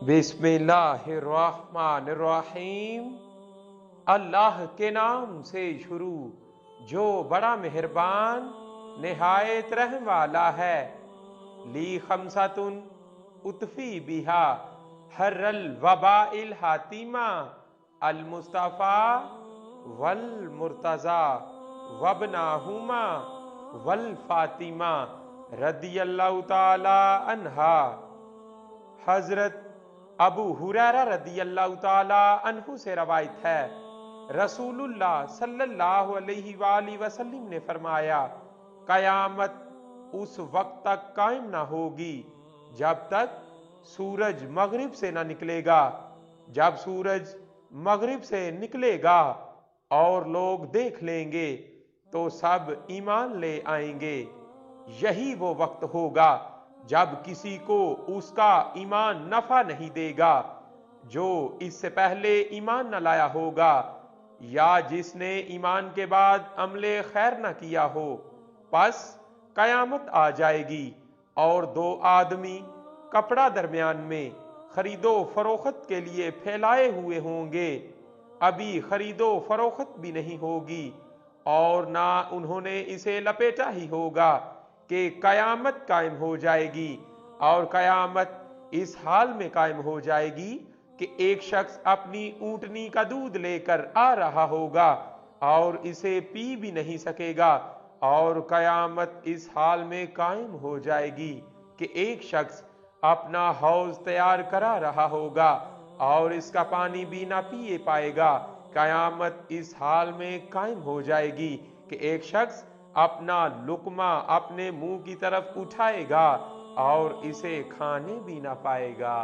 बिस्मिल्लाहिर्रहमानिर्रहीम। अल्लाह के नाम से शुरू जो बड़ा मेहरबान निहायत रहम वाला है। ली खमसतुन उतफी बिहा हर्रल वबाइल हातिमा अल मुस्तफ़ा वल मुर्तज़ा वबनाहुमा वल फातिमा रदियल्लाहु ताला अन्हा। हजरत अबू हुरैरा रदियल्लाहु ताला अन्हु से रवायत है, रसूलुल्लाह सल्लल्लाहु अलैहि वसल्लम ने फरमाया, कयामत उस वक्त तक कायम ना होगी जब तक सूरज मगरिब से ना निकलेगा। जब सूरज मगरिब से निकलेगा और लोग देख लेंगे तो सब ईमान ले आएंगे। यही वो वक्त होगा जब किसी को उसका ईमान नफा नहीं देगा जो इससे पहले ईमान न लाया होगा, या जिसने ईमान के बाद अमले खैर न किया हो। बस कयामत आ जाएगी और दो आदमी कपड़ा दरमियान में खरीदो फरोख्त के लिए फैलाए हुए होंगे। अभी खरीदो फरोख्त भी नहीं होगी और ना उन्होंने इसे लपेटा ही होगा कि कयामत कायम हो जाएगी। और कयामत इस हाल में कायम हो जाएगी कि एक शख्स अपनी ऊंटनी का दूध लेकर आ रहा होगा और इसे पी भी नहीं सकेगा। और कयामत इस हाल में कायम हो जाएगी कि एक शख्स अपना हौज तैयार करा रहा होगा और इसका पानी भी ना पिए पाएगा। कयामत इस हाल में कायम हो जाएगी कि एक शख्स अपना लुकमा अपने मुंह की तरफ उठाएगा और इसे खाने भी ना पाएगा।